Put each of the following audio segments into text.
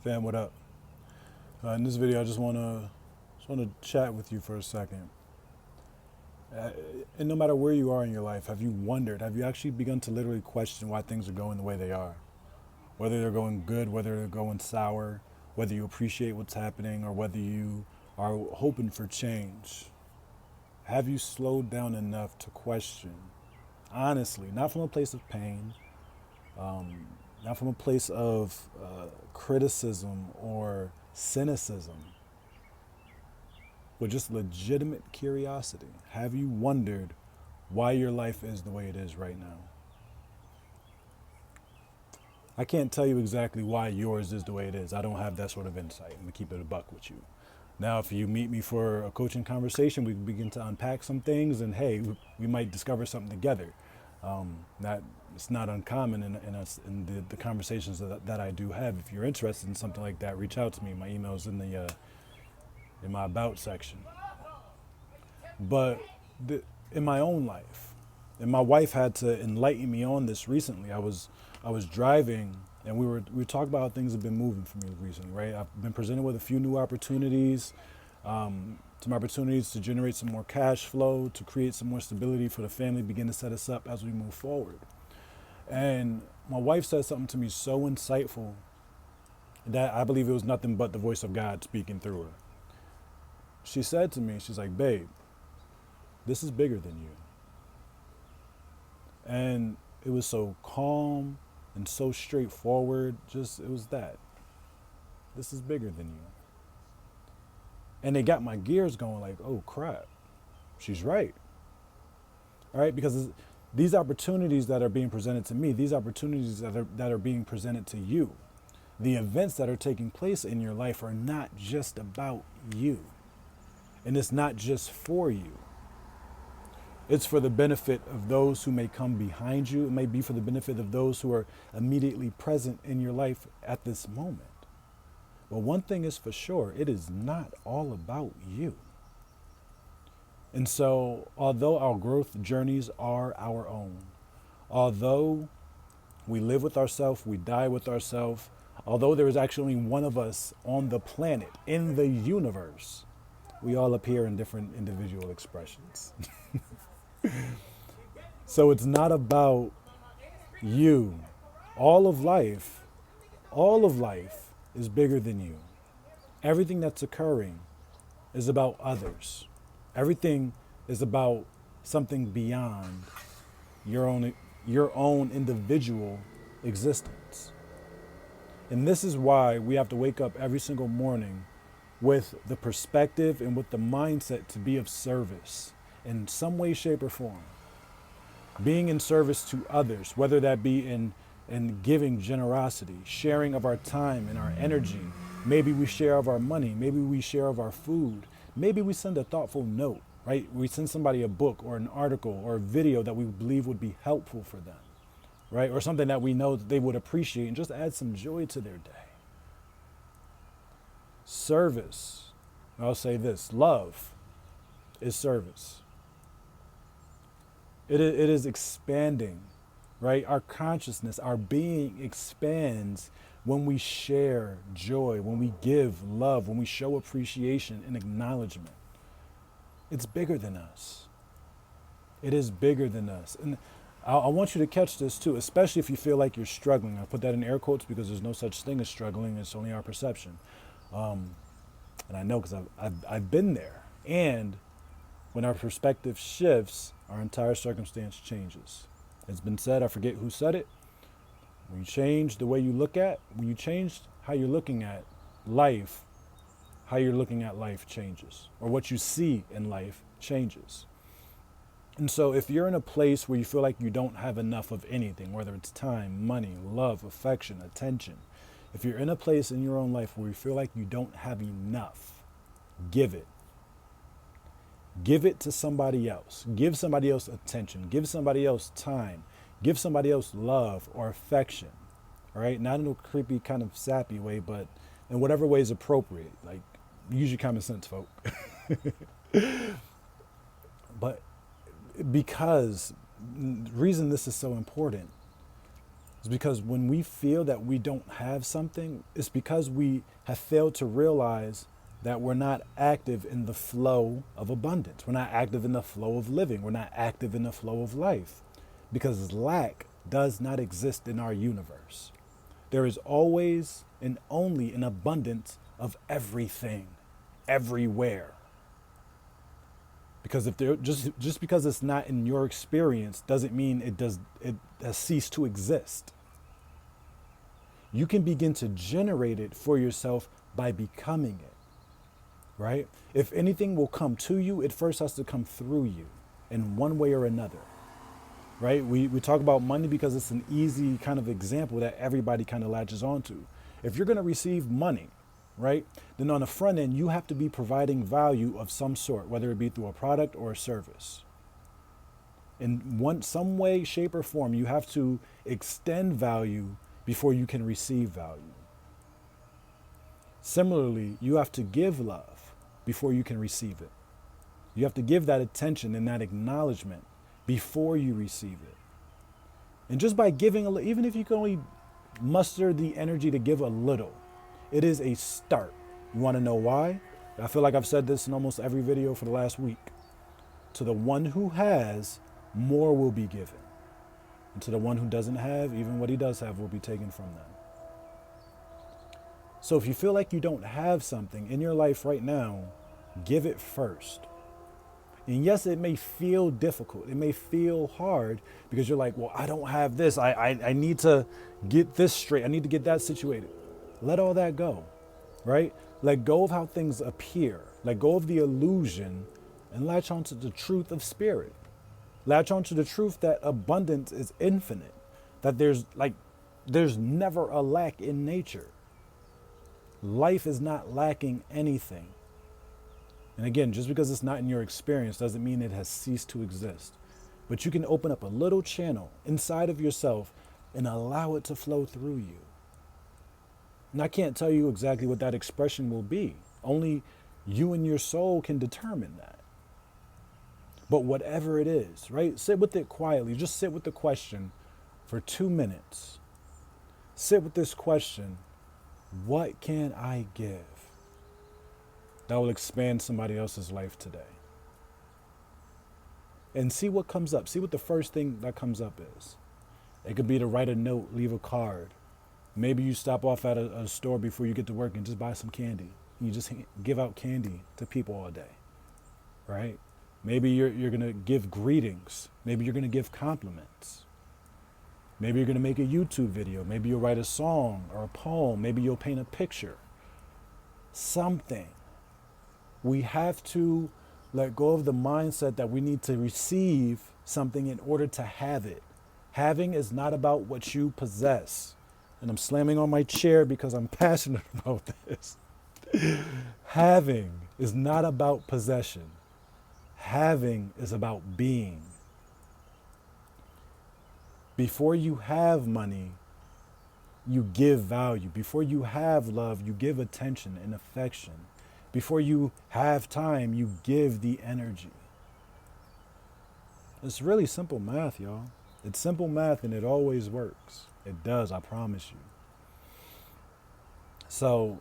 Fam, what up? In this video, I just want to chat with you for a second. Uh, and no matter where you are in your life, have you wondered? Have you actually begun to literally question why things are going the way they are? Whether they're going good, whether they're going sour, whether you appreciate what's happening, or whether you are hoping for change. Have you slowed down enough to question, honestly, not from a place of pain, not from a place of criticism or cynicism, but just legitimate curiosity? Have you wondered why your life is the way it is right now? I can't tell you exactly why yours is the way it is. I don't have that sort of insight. I'm gonna keep it a buck with you. Now, if you meet me for a coaching conversation, we can begin to unpack some things, and hey, we might discover something together. That it's not uncommon in the conversations that I do have. If you're interested in something like that, reach out to me. My email's in my about section. But in my own life, and my wife had to enlighten me on this recently. I was driving, and we were talking about how things have been moving for me recently, right? I've been presented with a few new opportunities, some opportunities to generate some more cash flow, to create some more stability for the family, begin to set us up as we move forward. And my wife said something to me so insightful that I believe it was nothing but the voice of God speaking through her. She said to me, she's like, babe, this is bigger than you. And it was so calm and so straightforward. Just, it was that. This is bigger than you. And they got my gears going like, oh crap, she's right. All right, because these opportunities that are being presented to me, these opportunities that are being presented to you, the events that are taking place in your life are not just about you. And it's not just for you. It's for the benefit of those who may come behind you. It may be for the benefit of those who are immediately present in your life at this moment. But one thing is for sure, it is not all about you. And so, although our growth journeys are our own, although we live with ourselves, we die with ourselves, although there is actually only one of us on the planet, in the universe, we all appear in different individual expressions. So it's not about you. All of life, all of life is bigger than you. Everything that's occurring is about others. Everything is about something beyond your own individual existence. And this is why we have to wake up every single morning with the perspective and with the mindset to be of service in some way, shape, or form. Being in service to others, whether that be in giving generosity, sharing of our time and our energy. Maybe we share of our money. Maybe we share of our food. Maybe we send a thoughtful note, right? We send somebody a book or an article or a video that we believe would be helpful for them, right? Or something that we know that they would appreciate and just add some joy to their day. Service, I'll say this, love is service. It is expanding, right? Our consciousness, our being expands when we share joy, when we give love, when we show appreciation and acknowledgement. It's bigger than us. It is bigger than us. And I want you to catch this too, especially if you feel like you're struggling. I put that in air quotes because there's no such thing as struggling. It's only our perception. And I know because I've been there. And when our perspective shifts, our entire circumstance changes. It's been said, I forget who said it. When you change the way you look at, when you change how you're looking at life, how you're looking at life changes. Or what you see in life changes. And so if you're in a place where you feel like you don't have enough of anything, whether it's time, money, love, affection, attention, if you're in a place in your own life where you feel like you don't have enough, give it. Give it to somebody else. Give somebody else attention. Give somebody else time. Give somebody else love or affection. All right? Not in a creepy kind of sappy way, but in whatever way is appropriate. Like, use your common sense, folk. But because, the reason this is so important It's because when we feel that we don't have something, it's because we have failed to realize that we're not active in the flow of abundance. We're not active in the flow of living. We're not active in the flow of life, because lack does not exist in our universe. There is always and only an abundance of everything, everywhere. Because if there just because it's not in your experience doesn't mean it has ceased to exist. You can begin to generate it for yourself by becoming it. Right? If anything will come to you, it first has to come through you in one way or another. Right? We talk about money because it's an easy kind of example that everybody kind of latches onto. If you're going to receive money, right, then on the front end, you have to be providing value of some sort, whether it be through a product or a service. In some way, shape, or form, you have to extend value before you can receive value. Similarly, you have to give love before you can receive it. You have to give that attention and that acknowledgement before you receive it. And just by giving, even if you can only muster the energy to give a little, it is a start. You want to know why? I feel like I've said this in almost every video for the last week. To the one who has, more will be given. And to the one who doesn't have, even what he does have will be taken from them. So if you feel like you don't have something in your life right now, give it first. And yes, it may feel difficult. It may feel hard because you're like, well, I don't have this. I need to get this straight. I need to get that situated. Let all that go, right? Let go of how things appear. Let go of the illusion and latch onto the truth of spirit. Latch onto the truth that abundance is infinite, that there's never a lack in nature. Life is not lacking anything. And again, just because it's not in your experience doesn't mean it has ceased to exist. But you can open up a little channel inside of yourself and allow it to flow through you. And I can't tell you exactly what that expression will be. Only you and your soul can determine that. But whatever it is, right? Sit with it quietly. Just sit with the question for 2 minutes. Sit with this question. What can I give that will expand somebody else's life today? And see what comes up. See what the first thing that comes up is. It could be to write a note, leave a card. Maybe you stop off at a store before you get to work and just buy some candy. You just give out candy to people all day, right? Maybe you're going to give greetings. Maybe you're going to give compliments. Maybe you're going to make a YouTube video. Maybe you'll write a song or a poem. Maybe you'll paint a picture. Something. We have to let go of the mindset that we need to receive something in order to have it. Having is not about what you possess. And I'm slamming on my chair because I'm passionate about this. Having is not about possession. Having is about being. Before you have money, you give value. Before you have love, you give attention and affection. Before you have time, you give the energy. It's really simple math, y'all. It's simple math and it always works. It does, I promise you. So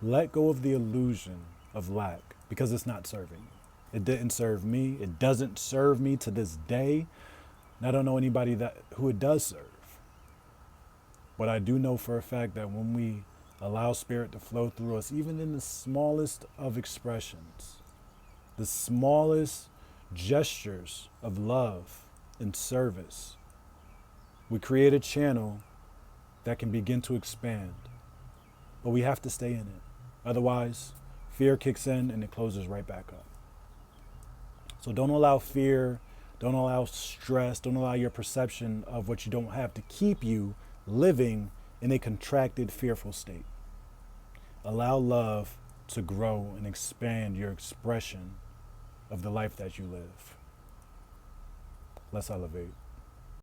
let go of the illusion of lack because it's not serving you. It didn't serve me. It doesn't serve me to this day. And I don't know anybody who it does serve. But I do know for a fact that when we allow spirit to flow through us, even in the smallest of expressions, the smallest gestures of love and service, we create a channel that can begin to expand. But we have to stay in it. Otherwise, fear kicks in and it closes right back up. So don't allow fear, don't allow stress, don't allow your perception of what you don't have to keep you living in a contracted, fearful state. Allow love to grow and expand your expression of the life that you live. Let's elevate.